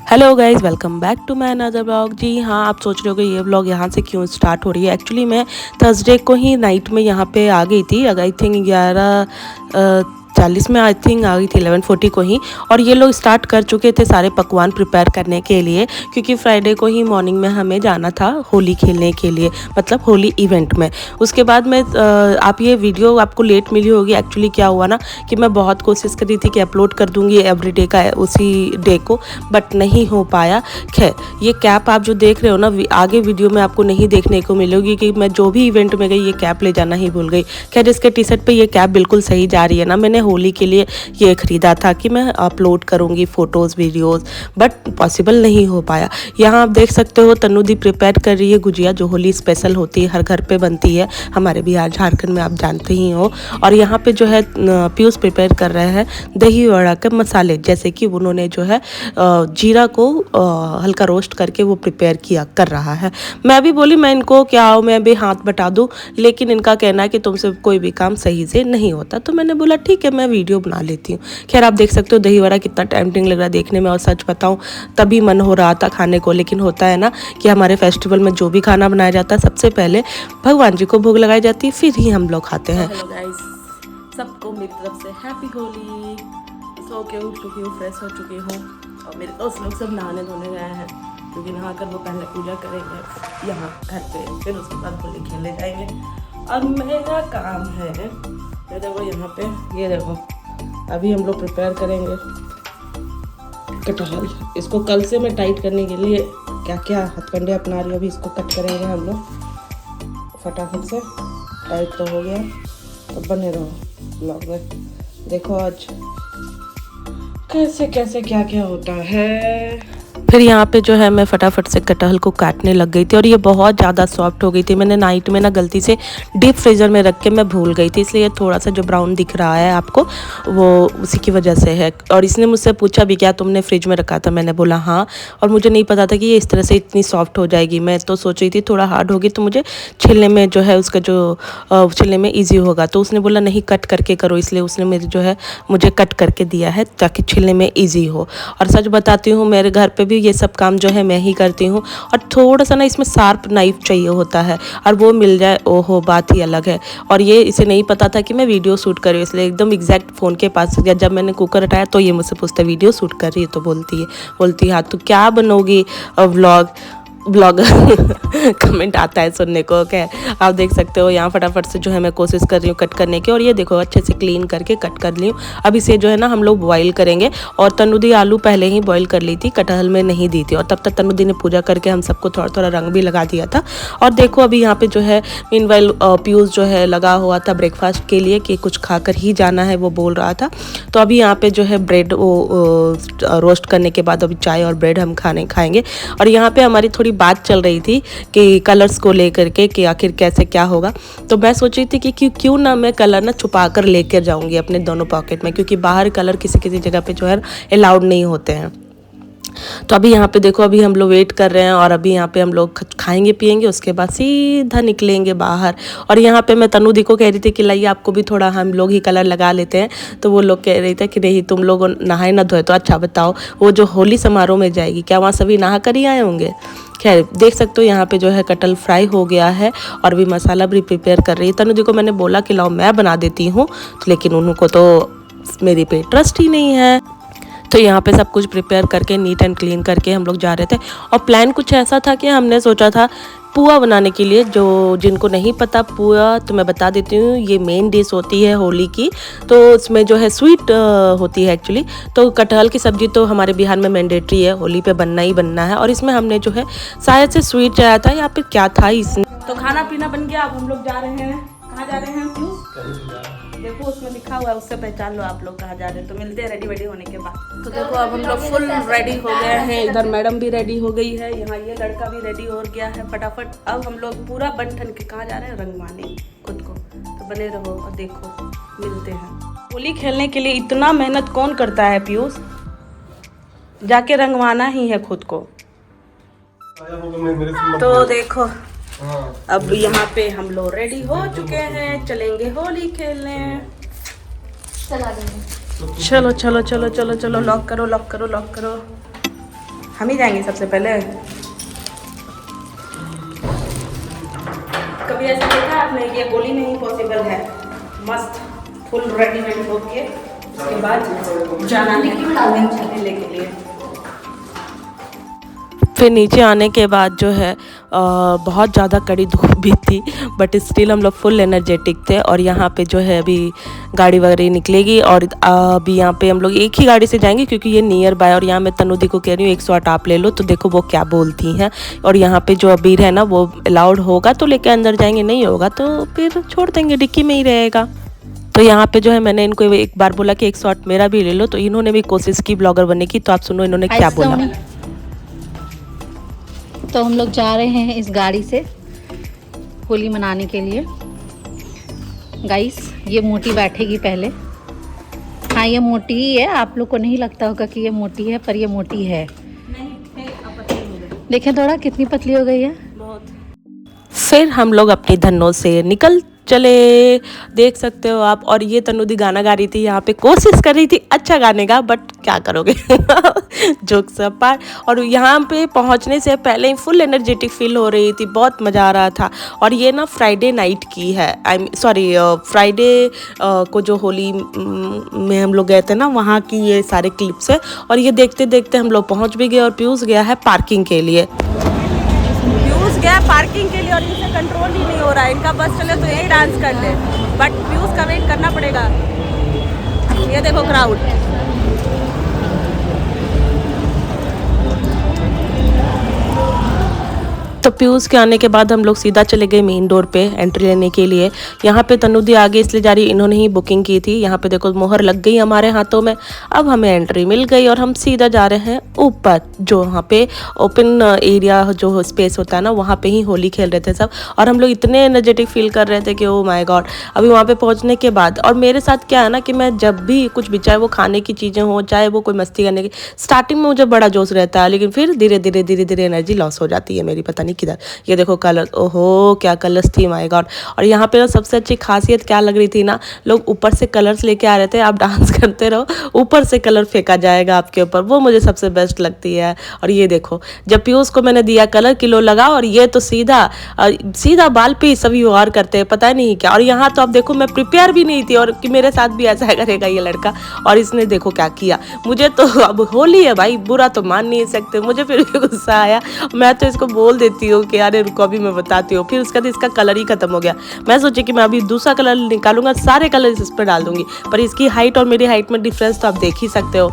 Hello guys, welcome back to my another blog. जी हाँ, आप सोच रहे हो कि ये ब्लॉग यहाँ से क्यों स्टार्ट हो रही है। एक्चुअली मैं थर्सडे को ही नाइट में यहाँ पे आ गई थी। आई थिंक 11:40 में आई थिंक आ गई थी, 11:40 को ही। और ये लोग स्टार्ट कर चुके थे सारे पकवान प्रिपेयर करने के लिए, क्योंकि फ्राइडे को ही मॉर्निंग में हमें जाना था होली खेलने के लिए, मतलब होली इवेंट में। उसके बाद में आप ये वीडियो आपको लेट मिली होगी। एक्चुअली क्या हुआ ना कि मैं बहुत कोशिश करी थी कि अपलोड कर दूँगी एवरीडे का उसी डे को, बट नहीं हो पाया। खैर, ये कैप आप जो देख रहे हो ना, आगे वीडियो में आपको नहीं देखने को मिलेगी कि मैं जो भी इवेंट में गई ये कैप ले जाना ही भूल गई। खैर, इसके टी शर्ट पे ये कैप बिल्कुल सही जा रही है ना। मैंने होली के लिए ये ख़रीदा था कि मैं अपलोड करूँगी फ़ोटोज़ वीडियोज़, बट पॉसिबल नहीं हो पाया। यहाँ आप देख सकते हो तन्नू दी प्रिपेयर कर रही है गुजिया, जो होली स्पेशल होती है, हर घर पे बनती है हमारे बिहार झारखंड में, आप जानते ही हो। और यहाँ पे जो है पीयूष प्रिपेयर कर रहे हैं दही वड़ा के मसाले, जैसे कि उन्होंने जो है जीरा को हल्का रोस्ट करके वो प्रिपेयर कर रहा है। मैं भी बोली मैं इनको क्या हो, मैं भी हाथ बटा दूं, लेकिन इनका कहना है कि तुमसे कोई भी काम सही से नहीं होता। तो मैंने बोला ठीक है, मैं वीडियो बना लेती हूँ। खैर, आप देख सकते हो दही वड़ा कितना टेम्पटिंग लग रहा है देखने में। और सच बताऊँ, तभी मन हो रहा था खाने को। लेकिन होता है ना कि हमारे फेस्टिवल में जो भी खाना बनाया जाता है, सबसे पहले भगवान जी को भोग लगाई जाती है, फिर ही हम लोग खाते हैं। हेलो गाइस, सबको मेरी तरफ से हैप्पी होली। सो के उठ चुकी हूँ, फ्रेश हो चुकी हूँ, और मेरे दोस्त लोग सब नहाने धोने गए हैं, क्योंकि नहा कर वो पहले पूजा करेंगे यहाँ घर पे, फिर उसके बाद होली खेलने जाएंगे। और मेरा काम है, ये देखो यहाँ पे, ये देखो अभी हम लोग प्रिपेयर करेंगे कटहल। इसको कल से मैं टाइट करने के लिए क्या क्या हथकंडे अपना रही हूँ। अभी इसको कट करेंगे हम लोग फटाफट से। टाइट तो हो गया, तो बने रहो ब्लॉग में। देखो आज कैसे कैसे क्या क्या होता है। फिर यहाँ पे जो है मैं फटाफट से कटहल को काटने लग गई थी, और ये बहुत ज़्यादा सॉफ्ट हो गई थी। मैंने नाइट में ना गलती से डीप फ्रीज़र में रख के मैं भूल गई थी, इसलिए थोड़ा सा जो ब्राउन दिख रहा है आपको, वो उसी की वजह से है। और इसने मुझसे पूछा भी क्या तुमने फ्रिज में रखा था, मैंने बोला हाँ। और मुझे नहीं पता था कि ये इस तरह से इतनी सॉफ्ट हो जाएगी। मैं तो सोच रही थी थोड़ा हार्ड होगी तो मुझे छिलने में जो है उसका जो छिलने में ईजी होगा। तो उसने बोला नहीं, कट करके करो, इसलिए उसने मेरे जो है मुझे कट करके दिया है ताकि छिलने में ईजी हो। और सच बताती हूँ, मेरे घर पे भी ये सब काम जो है मैं ही करती हूँ। और थोड़ा सा ना इसमें शार्प नाइफ चाहिए होता है, और वो मिल जाए, ओहो बात ही अलग है। और ये इसे नहीं पता था कि मैं वीडियो शूट कर रही हूँ, इसलिए एकदम एग्जैक्ट फ़ोन के पास गया। जब मैंने कुकर हटाया तो ये मुझसे पूछता वीडियो शूट कर रही है, तो बोलती हाँ तो क्या बनोगी ब्लॉगर कमेंट आता है सुनने को। क्या आप देख सकते हो, यहाँ फटाफट से जो है मैं कोशिश कर रही हूँ कट करने की, और ये देखो अच्छे से क्लीन करके कट कर ली हूँ। अब इसे जो है ना हम लोग बॉईल करेंगे। और तन्नू दी आलू पहले ही बॉईल कर ली थी, कटहल में नहीं दी थी। और तब तक तन्नू दी ने पूजा करके हम सबको थोड़ा थोड़ा रंग भी लगा दिया था। और देखो अभी यहाँ पे जो है मीनवाइल पीयूष जो है लगा हुआ था ब्रेकफास्ट के लिए कि कुछ खाकर ही जाना है, वो बोल रहा था। तो अभी यहाँ पे जो है ब्रेड वो रोस्ट करने के बाद अभी चाय और ब्रेड हम खाएंगे। और यहाँ पे हमारी थोड़ी बात चल रही थी कि कलर्स को लेकर के कि आखिर कैसे क्या होगा। तो मैं सोच रही थी कि क्यों ना मैं कलर ना छुपा कर लेकर जाऊंगी अपने दोनों पॉकेट में, क्योंकि बाहर कलर किसी किसी जगह पे जो है अलाउड नहीं होते हैं। तो अभी यहाँ पे देखो, अभी हम लोग वेट कर रहे हैं, और अभी यहाँ पे हम लोग खाएंगे पिएंगे, उसके बाद सीधा निकलेंगे बाहर। और यहाँ पे मैं तन्नू दी को कह रही थी कि लाइए आपको भी थोड़ा हम लोग ही कलर लगा लेते हैं। तो वो लोग कह रहे थे कि नहीं तुम लोग नहाए ना धोए। तो अच्छा बताओ, वो जो होली समारोह में जाएगी, क्या वहाँ सभी नहा कर ही आए होंगे। खैर, देख सकते हो यहाँ पे जो है कटहल फ्राई हो गया है, और भी मसाला भी प्रिपेयर कर रही है। तन्नू दी को मैंने बोला कि लाओ मैं बना देती हूँ, लेकिन उनको तो मेरी पे ट्रस्ट ही नहीं है। तो यहाँ पे सब कुछ प्रिपेयर करके नीट एंड क्लीन करके हम लोग जा रहे थे। और प्लान कुछ ऐसा था कि हमने सोचा था पुआ बनाने के लिए। जो जिनको नहीं पता, पुआ तो मैं बता देती हूँ, ये मेन डिश होती है होली की। तो उसमें जो है स्वीट होती है एक्चुअली। तो कटहल की सब्ज़ी तो हमारे बिहार में मैंडेटरी है, होली पे बनना ही बनना है। और इसमें हमने जो है शायद से स्वीट चाया था, या फिर क्या था इसमें। तो खाना पीना बन गया, अब हम लोग जा रहे हैं। कहाँ जा रहे हैं क्यों? देखो उसमें लिखा हुआ है, उससे पहचान लो आप लोग कहाँ जा रहे हैं। तो मिलते हैं रेडी वेडी होने के बाद। तो देखो अब हम लोग फुल रेडी हो गए हैं। इधर मैडम भी रेडी हो गई है, यहाँ ये लड़का भी रेडी हो गया है फटाफट। अब हम लोग पूरा बन ठन के कहाँ जा रहे हैं, रंगवाने खुद को। तो बने रहो और देखो, मिलते हैं। होली खेलने के लिए इतना मेहनत कौन करता है पीयूष? जाके रंगवाना ही है खुद को। तो देखो अब यहाँ पे हम लोग रेडी हो चुके हैं, चलेंगे होली खेलने। चलो चलो चलो चलो चलो, लॉक करो लॉक करो लॉक करो। हम ही जाएंगे सबसे पहले। कभी ऐसा देखा आपने? ये गोली नहीं पॉसिबल है। मस्त फुल रेडीमेड होके उसके बाद जाना लेके लिए। फिर नीचे आने के बाद जो है बहुत ज़्यादा कड़ी धूप भी थी, बट स्टिल हम लोग फुल एनर्जेटिक थे। और यहाँ पे जो है अभी गाड़ी वगैरह निकलेगी और अभी यहाँ पे हम लोग एक ही गाड़ी से जाएंगे क्योंकि ये नियर बाय। और यहाँ मैं तनुदी को कह रही हूँ 108 आप ले लो, तो देखो वो क्या बोलती हैं। और यहाँ पे जो अबीर है ना वो अलाउड होगा तो लेके अंदर जाएंगे, नहीं होगा तो फिर छोड़ देंगे, डिक्की में ही रहेगा। तो यहाँ पे जो है मैंने इनको एक बार बोला कि 108 मेरा भी ले लो, तो इन्होंने भी कोशिश की ब्लॉगर बनने की। तो आप सुनो इन्होंने क्या बोला। तो हम लोग जा रहे हैं इस गाड़ी से होली मनाने के लिए। गाइस ये मोटी बैठेगी पहले। हाँ ये मोटी ही है, आप लोग को नहीं लगता होगा कि ये मोटी है, पर ये मोटी है। देखें थोड़ा कितनी पतली हो गई है। फिर हम लोग अपनी धनों से निकल चले, देख सकते हो आप। और ये तनुदी गाना गा रही थी, यहाँ पे कोशिश कर रही थी अच्छा गाने का, बट क्या करोगे जोक सब पार। और यहाँ पे पहुँचने से पहले ही फुल एनर्जेटिक फील हो रही थी, बहुत मज़ा आ रहा था। और ये ना फ्राइडे नाइट की है, फ्राइडे को जो होली में हम लोग गए थे ना, वहाँ की ये सारे क्लिप्स है। और ये देखते देखते हम लोग पहुँच भी गए और पीयूष गया है पार्किंग के लिए। पीयूष गया पार्किंग के लिए और इनसे कंट्रोल ही नहीं हो रहा है। इनका बस चले तो यही डांस कर ले, बट पीयूष का वेट करना पड़ेगा। ये देखो क्राउड। तो पीयूष के आने के बाद हम लोग सीधा चले गए मेन डोर पे एंट्री लेने के लिए। यहाँ पे तनुदी आगे इसलिए जा रही, इन्होंने ही बुकिंग की थी। यहाँ पे देखो मोहर लग गई हमारे हाथों में, अब हमें एंट्री मिल गई और हम सीधा जा रहे हैं ऊपर, जो वहाँ पे ओपन एरिया जो स्पेस होता है ना, वहाँ पे ही होली खेल रहे थे सब। और हम लोग इतने एनर्जेटिक फील कर रहे थे कि ओ माय गॉड। अभी वहाँ पे पहुँचने के बाद, और मेरे साथ क्या है ना कि मैं जब भी कुछ भी, चाहे वो खाने की चीज़ें हो, चाहे वो कोई मस्ती करने की, स्टार्टिंग में मुझे बड़ा जोश रहता है, लेकिन फिर धीरे धीरे एनर्जी लॉस हो जाती है मेरी, पता नहीं किधर। ये देखो कलर, ओहो क्या कलर्स थी, माय गॉड। और यहाँ पे ना सबसे अच्छी खासियत क्या लग रही थी ना, लोग ऊपर से कलर्स लेके आ रहे थे, आप डांस करते रहो, ऊपर से कलर फेंका जाएगा आपके ऊपर, वो मुझे सबसे बेस्ट लगती है। और ये देखो जब पीयूष को मैंने दिया कलर, किलो लगा, और ये तो सीधा बाल पे सभी वार करते हैं, पता नहीं क्या। और यहाँ तो आप देखो मैं प्रिपेयर भी नहीं थी, और कि मेरे साथ भी ऐसा करेगा ये लड़का, और इसने देखो क्या किया। मुझे तो अब होली है भाई, बुरा तो मान नहीं सकते, मुझे फिर भी गुस्सा आया। मैं तो इसको बोल देती हूँ कि अरे रुको अभी मैं बताती हूँ। फिर उसका इसका कलर ही खत्म हो गया। मैं सोची कि मैं अभी दूसरा कलर निकालूंगा, सारे कलर इस पर डाल दूंगी, पर इसकी हाइट और मेरी हाइट में डिफरेंस तो आप देख ही सकते हो।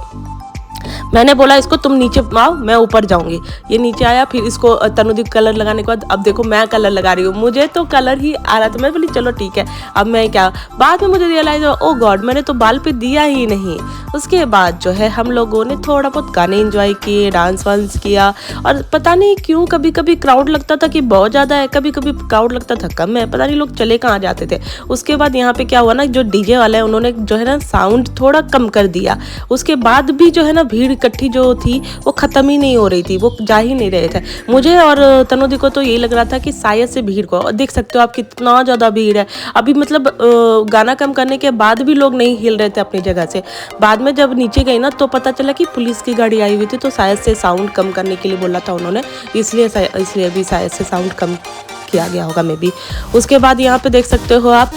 मैंने बोला इसको तुम नीचे आओ, मैं ऊपर जाऊंगी। ये नीचे आया, फिर इसको तनुदी कलर लगाने के बाद अब देखो मैं कलर लगा रही हूँ, मुझे तो कलर ही आ रहा था। मैं बोली चलो ठीक है, अब मैं क्या। बाद में मुझे रियलाइज हुआ, ओ गॉड मैंने तो बाल पे दिया ही नहीं। उसके बाद जो है हम लोगों ने थोड़ा बहुत गाने एंजॉय किए, डांस वांस किया। और पता नहीं क्यों कभी कभी क्राउड लगता था कि बहुत ज़्यादा है, कभी कभी क्राउड लगता था कम है, पता नहीं लोग चले कहाँ जाते थे। उसके बाद यहाँ पे क्या हुआ ना, जो डीजे वाले हैं उन्होंने जो है ना साउंड थोड़ा कम कर दिया। उसके बाद भी जो है ना भीड़ इकट्ठी जो थी वो ख़त्म ही नहीं हो रही थी, वो जा ही नहीं रहे थे। मुझे और तनुदी को तो यही लग रहा था कि शायद से भीड़ को, देख सकते हो आप कितना ज़्यादा भीड़ है। अभी मतलब गाना कम करने के बाद भी लोग नहीं हिल रहे थे अपनी जगह से। बाद में जब नीचे गई ना तो पता चला कि पुलिस की गाड़ी आई हुई थी, तो शायद से साउंड कम करने के लिए बोला था उन्होंने, इसलिए भी शायद से साउंड कम किया गया होगा मे बी। उसके बाद यहाँ पे देख सकते हो आप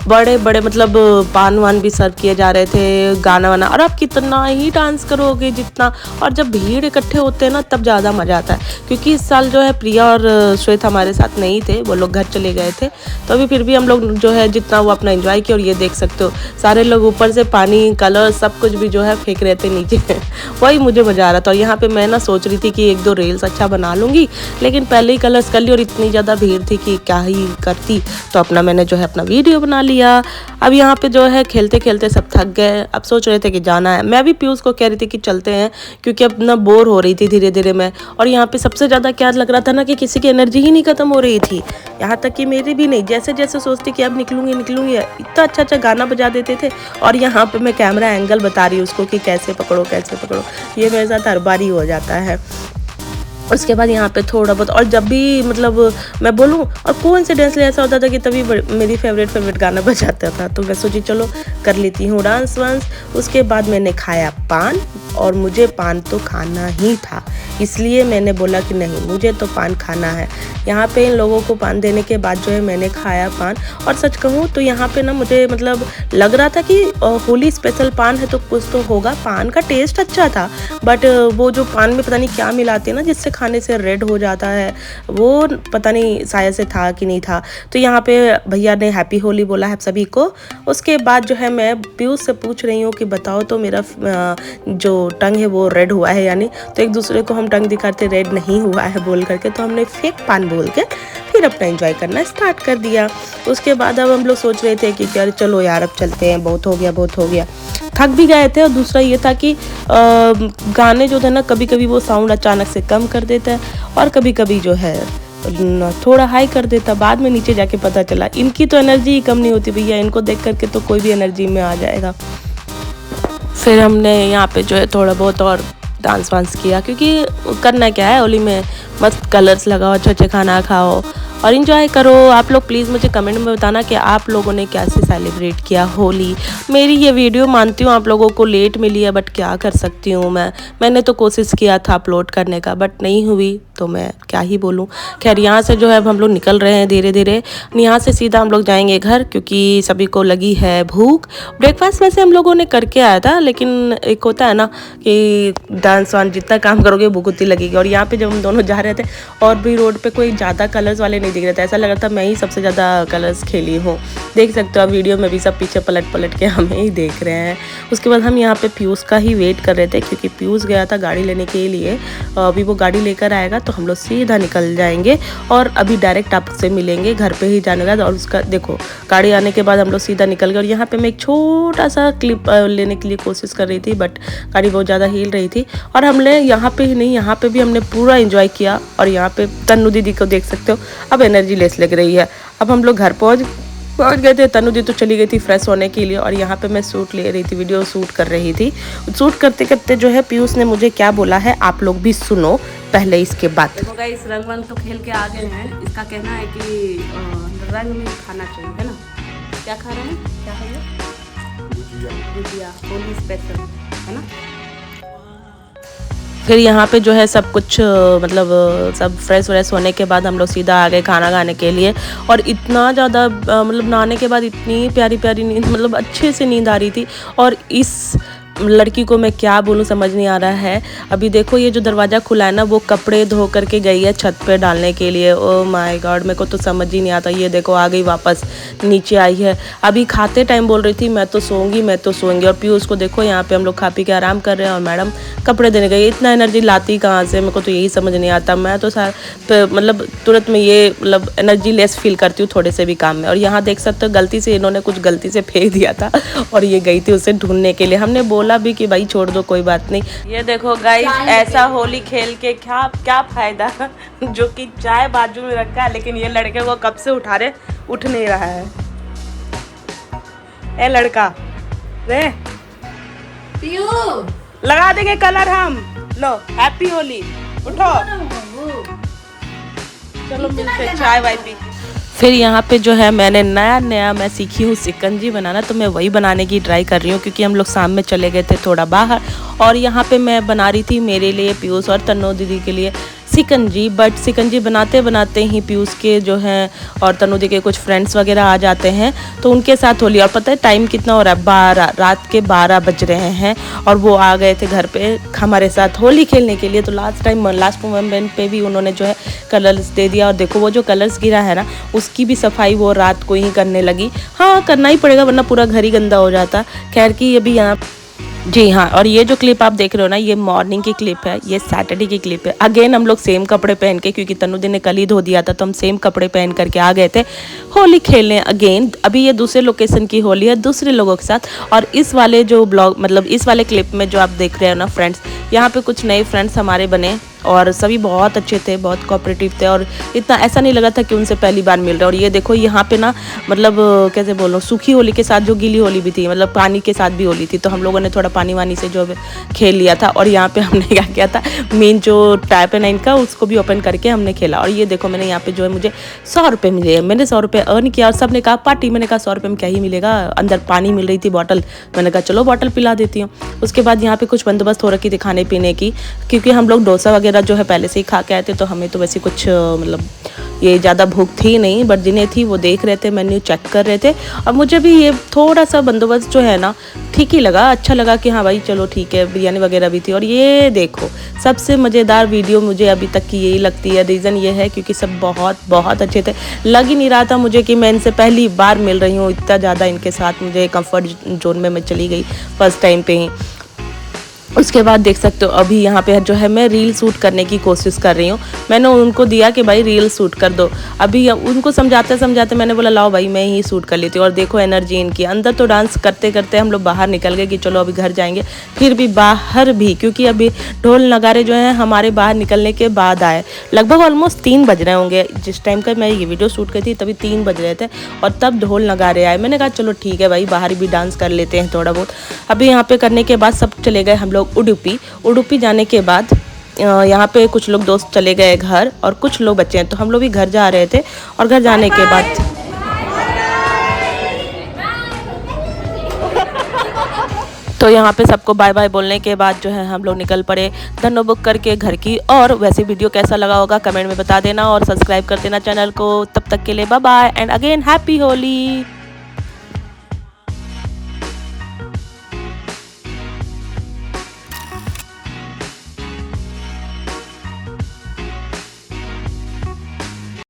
बड़े बड़े मतलब पान वान भी सर्व किए जा रहे थे, गाना वाना। और आप कितना ही डांस करोगे जितना, और जब भीड़ इकट्ठे होते हैं ना तब ज़्यादा मज़ा आता है। क्योंकि इस साल जो है प्रिया और श्वेत हमारे साथ नहीं थे, वो लोग घर चले गए थे, तो अभी फिर भी हम लोग जो है जितना वो अपना एंजॉय किया। और ये देख सकते हो सारे लोग ऊपर से पानी कलर सब कुछ भी जो है फेंक रहे थे नीचे वही मुझे मज़ा आ रहा था। और यहाँ पर मैं ना सोच रही थी कि 1-2 रील्स अच्छा बना लूँगी, लेकिन पहले ही कलर्स कर ली और इतनी ज़्यादा भीड़ थी कि क्या ही करती, तो अपना मैंने जो है अपना वीडियो बना लिया। अब यहाँ पे जो है खेलते खेलते सब थक गए, अब सोच रहे थे कि जाना है। मैं भी पीयूष को कह रही थी कि चलते हैं, क्योंकि अब ना बोर हो रही थी धीरे धीरे मैं। और यहाँ पे सबसे ज़्यादा क्या लग रहा था ना कि किसी की एनर्जी ही नहीं खत्म हो रही थी, यहाँ तक कि मेरी भी नहीं। जैसे जैसे सोचती कि अब निकलूंगी इतना अच्छा गाना बजा देते थे। और यहाँ पे मैं कैमरा एंगल बता रही हूँ उसको कि कैसे पकड़ो, ये मेरे साथ हर बार ही हो जाता है। उसके बाद यहाँ पे थोड़ा बहुत, और जब भी मतलब मैं बोलूँ, और कोइंसिडेंसली ऐसा होता था कि तभी मेरी फेवरेट गाना बजाता था, तो मैं सोची चलो कर लेती हूँ डांस वांस। उसके बाद मैंने खाया पान, और मुझे पान तो खाना ही था, इसलिए मैंने बोला कि नहीं मुझे तो पान खाना है। यहाँ पे इन लोगों को पान देने के बाद जो है मैंने खाया पान, और सच कहूँ तो यहाँ पे ना मुझे मतलब लग रहा था कि होली स्पेशल पान है तो कुछ तो होगा। पान का टेस्ट अच्छा था, बट वो जो पान में पता नहीं क्या मिलाते हैं ना जिससे खाने से रेड हो जाता है, वो पता नहीं शायद से था कि नहीं था। तो यहाँ पे भैया ने हैप्पी होली बोला है सभी को। उसके बाद जो है मैं पीयूष से पूछ रही हूँ कि बताओ तो मेरा जो टंग है वो रेड हुआ है या नहीं। तो एक दूसरे को हम टंग दिखाते रेड नहीं हुआ है बोल करके, तो हमने फेक पान बोल के फिर अपना एंजॉय करना स्टार्ट कर दिया। उसके बाद अब हम लोग सोच रहे थे कि यार चलो यार अब चलते हैं, बहुत हो गया। थक भी गए थे, और दूसरा ये था कि गाने जो थे ना कभी कभी वो साउंड अचानक से कम कर देता है, और कभी कभी जो है थोड़ा हाई कर देता। बाद में नीचे जाके पता चला इनकी तो एनर्जी ही कम नहीं होती भैया, इनको देख करके तो कोई भी एनर्जी में आ जाएगा। फिर हमने यहाँ पे जो है थोड़ा बहुत और डांस वांस किया, क्योंकि करना क्या है होली में, मस्त कलर्स लगाओ, अच्छे खाना खाओ और इन्जॉय करो। आप लोग प्लीज़ मुझे कमेंट में बताना कि आप लोगों ने कैसे सेलिब्रेट किया होली। मेरी ये वीडियो मानती हूँ आप लोगों को लेट मिली है, बट क्या कर सकती हूँ मैंने तो कोशिश किया था अपलोड करने का, बट नहीं हुई, तो मैं क्या ही बोलूँ। खैर यहाँ से जो है अब हम लोग निकल रहे हैं धीरे धीरे। यहाँ से सीधा हम लोग जाएंगे घर, क्योंकि सभी को लगी है भूख। ब्रेकफास्ट वैसे हम लोगों ने करके आया था, लेकिन एक होता है ना कि डांस वांस जितना काम करोगे भूख उतनी लगेगी। और यहाँ पे जब हम दोनों जा रहे थे, और भी रोड पे कोई ज़्यादा कलर्स वाले नहीं दिख रहे थे, ऐसा लग रहा था मैं ही सबसे ज़्यादा कलर्स खेली हूँ। देख सकते हो आप वीडियो में भी सब पीछे पलट के हमें ही देख रहे हैं। उसके बाद हम यहाँ पे पीयूष का ही वेट कर रहे थे, क्योंकि पीयूष गया था गाड़ी लेने के लिए। अभी वो गाड़ी लेकर आएगा तो हम लोग सीधा निकल जाएंगे, और अभी डायरेक्ट आपसे मिलेंगे घर पे ही जाने का। और उसका देखो गाड़ी आने के बाद हम लोग सीधा निकल गए। और यहाँ पे मैं एक छोटा सा क्लिप लेने के लिए कोशिश कर रही थी, बट गाड़ी बहुत ज़्यादा हिल रही थी। और हमने यहाँ पे ही नहीं, यहाँ पे भी हमने पूरा एंजॉय किया। और यहाँ पे तन्नू दीदी को देख सकते हो, अब एनर्जी लेस लग रही है। अब हम लोग घर पहुँच गए थे। तन्नू दी तो चली गई थी फ्रेश होने के लिए, और यहाँ पे मैं शूट ले रही थी, वीडियो शूट कर रही थी। शूट करते करते जो है पीयूष ने मुझे क्या बोला है आप लोग भी सुनो पहले, इसके बाद। देखो गाइस, रंग वंग तो खेल के आ गए हैं। इसका कहना है कि रंग में खाना चाहिए, है ना। क्या खा रहे हैं, क्या है ये? गुजिया होली स्पेशल, है ना। फिर यहाँ पे जो है सब कुछ मतलब सब फ्रेश व्रेश होने के बाद हम लोग सीधा आ गए खाना खाने के लिए। और इतना ज़्यादा मतलब नहाने के बाद इतनी प्यारी प्यारी नींद, मतलब अच्छे से नींद आ रही थी। और इस लड़की को मैं क्या बोलूँ समझ नहीं आ रहा है। अभी देखो ये जो दरवाज़ा खुला है ना, वो कपड़े धो करके गई है छत पे डालने के लिए। ओ माय गॉड, मेरे को तो समझ ही नहीं आता। ये देखो आ गई वापस, नीचे आई है। अभी खाते टाइम बोल रही थी मैं तो सोऊंगी। और पीयूष को देखो यहाँ पे हम लोग खा पी के आराम कर रहे हैं, और मैडम कपड़े देने गई। इतना एनर्जी लाती कहाँ से, मेरे को तो यही समझ नहीं आता। मैं तो मतलब तुरंत में ये मतलब एनर्जी लेस फील करती हूँ थोड़े से भी काम में। और यहाँ देख सकते हो गलती से इन्होंने कुछ गलती से फेंक दिया था, और ये गई थी उसे ढूंढने के लिए। हमने बोला भी कि भाई छोड़ दो कोई बात नहीं। ये देखो गाइस, ऐसा होली खेल के क्या फायदा जो कि चाय बाजू में रखा है, लेकिन ये लड़के को कब से उठा रहे, उठ नहीं रहा है। ए लड़का रे, पियू लगा देंगे कलर हम। लो हैप्पी होली, उठो चलो मिलते चाय वाय पी। फिर यहाँ पे जो है मैंने नया मैं सीखी हूँ शिकंजी बनाना, तो मैं वही बनाने की ट्राई कर रही हूँ, क्योंकि हम लोग शाम में चले गए थे थोड़ा बाहर। और यहाँ पे मैं बना रही थी मेरे लिए, पीयूष और तन्नू दीदी के लिए शिकंजी। बट शिकंजी बनाते बनाते ही पीयूष के जो हैं और तन्नू दी के कुछ फ्रेंड्स वगैरह आ जाते हैं, तो उनके साथ होली। और पता है टाइम कितना हो रहा है, रात के 12 बज रहे हैं, और वो आ गए थे घर पे हमारे साथ होली खेलने के लिए। तो लास्ट मोमेंट पे भी उन्होंने जो है कलर्स दे दिया। और देखो वो जो कलर्स गिरा है ना, उसकी भी सफाई वो रात को ही करने लगी। हाँ करना ही पड़ेगा, वरना पूरा घर ही गंदा हो जाता। खैर की अभी यहाँ जी हाँ। और ये जो क्लिप आप देख रहे हो ना, ये मॉर्निंग की क्लिप है, ये सैटरडे की क्लिप है। अगेन हम लोग सेम कपड़े पहन के, क्योंकि तन्नू दी ने कल ही धो दिया था, तो हम सेम कपड़े पहन करके आ गए थे होली खेलने अगेन। अभी ये दूसरे लोकेशन की होली है दूसरे लोगों के साथ। और इस वाले जो ब्लॉग मतलब इस वाले क्लिप में जो आप देख रहे हो ना फ्रेंड्स, यहाँ पे कुछ नए फ्रेंड्स हमारे बने और सभी बहुत अच्छे थे, बहुत कोऑपरेटिव थे और इतना ऐसा नहीं लगा था कि उनसे पहली बार मिल रहे। और ये देखो यहाँ पे ना मतलब कैसे बोलूँ, सूखी होली के साथ जो गीली होली भी थी, मतलब पानी के साथ भी होली थी, तो हम लोगों ने थोड़ा पानी वानी से जो खेल लिया था। और यहाँ पे हमने क्या किया था, मेन जो टैप है ना इनका, उसको भी ओपन करके हमने खेला। और ये देखो मैंने यहाँ पे जो है मुझे 100 रुपये मिले, मैंने 100 रुपये अर्न किया। और सब ने कहा पार्टी, मैंने कहा 100 रुपये में क्या ही मिलेगा, अंदर पानी मिल रही थी बॉटल, मैंने कहा चलो बॉटल पिला देती हूँ। उसके बाद यहाँ पे कुछ बंदोबस्त हो रखी थी खाने पीने की, क्योंकि हम लोग डोसा वगैरह जो है पहले से ही खा के आए थे, तो हमें तो वैसे कुछ मतलब ये ज़्यादा भूख थी नहीं, बट जिन्हें थी वो देख रहे थे, मेन्यू चेक कर रहे थे। और मुझे भी ये थोड़ा सा बंदोबस्त जो है ना ठीक ही लगा, अच्छा लगा कि हाँ भाई चलो ठीक है, बिरयानी वगैरह भी थी। और ये देखो सबसे मज़ेदार वीडियो मुझे अभी तक की यही लगती है, रीज़न ये है क्योंकि सब बहुत बहुत अच्छे थे। लग ही नहीं रहा था मुझे कि मैं इनसे पहली बार मिल रही हूँ, इतना ज़्यादा इनके साथ मुझे कंफर्ट जोन में मैं चली गई फर्स्ट टाइम पे ही। उसके बाद देख सकते हो अभी यहाँ पे जो है मैं रील शूट करने की कोशिश कर रही हूँ। मैंने उनको दिया कि भाई रील शूट कर दो, अभी उनको समझाते समझाते मैंने बोला लाओ भाई मैं ही शूट कर लेती हूँ। और देखो एनर्जी इनकी, अंदर तो डांस करते करते हम लोग बाहर निकल गए कि चलो अभी घर जाएंगे, फिर भी बाहर भी, क्योंकि अभी ढोल नगारे जो हैं हमारे बाहर निकलने के बाद आए, लगभग ऑलमोस्ट 3 बज रहे होंगे जिस टाइम का मैं ये वीडियो शूट करी थी, तभी 3 बज रहे थे और तब ढोल नगारे आए। मैंने कहा चलो ठीक है भाई बाहर भी डांस कर लेते हैं थोड़ा बहुत। अभी यहाँ पे करने के बाद सब चले गए हम लोग उडुपी जाने के बाद यहाँ पे कुछ लोग दोस्त चले गए घर और कुछ लोग बच्चे हैं, तो हम लोग भी घर जा रहे थे। और घर जाने के बाद तो यहाँ पे सबको बाय बाय बोलने के बाद जो है हम लोग निकल पड़े धनो बुक करके घर की। और वैसे वीडियो कैसा लगा होगा कमेंट में बता देना और सब्सक्राइब कर देना चैनल को। तब तक के लिए bye bye and again happy Holi.